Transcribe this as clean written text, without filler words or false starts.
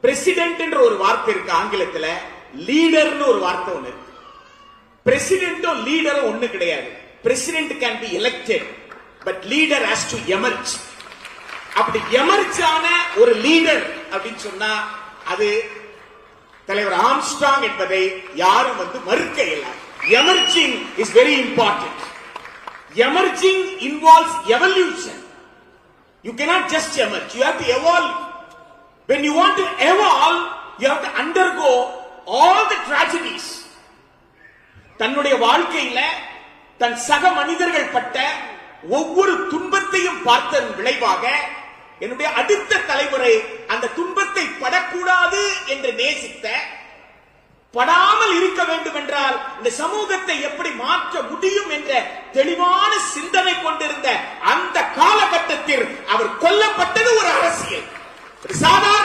President என்ற ஒரு வார்த்தை இருக்கு ஆங்கிலத்துல, லீடர்னு ஒரு வார்த்தை ஒண்ணு இருக்கு. பிரசிடென்ட்டும் லீடரும் ஒண்ணு கிடையாது. President can be elected, but leader has to emerge. அப்படி எமர்ஜ் ஆன ஒரு லீடர் அப்படின்னு சொன்னா அது தலைவர் ஆம்ஸ்ட்ராங் என்பதை யாரும் மறுக்க இயலாது. Emerging is very important. Emerging involves evolution. You cannot just emerge, you have to evolve. When you want to evolve, you have to undergo all the tragedies. தன்னுடைய வாழ்க்கையில தன் சக மனிதர்கள் பட்ட ஒவ்வொரு துன்பத்தையும் பார்த்ததன் விளைவாக என்னுடைய அடுத்த தலைமுறை அந்த துன்பத்தை படக்கூடாது என்று நேசித்த, படாமல் இருக்க வேண்டும் என்றால் இந்த சமூகத்தை எப்படி மாற்ற முடியும் என்ற தெளிவான சிந்தனை கொண்டிருந்த அந்த காலகட்டத்தில் அவர் கொல்லப்பட்டது ஒரு அரசியல். சாதாரண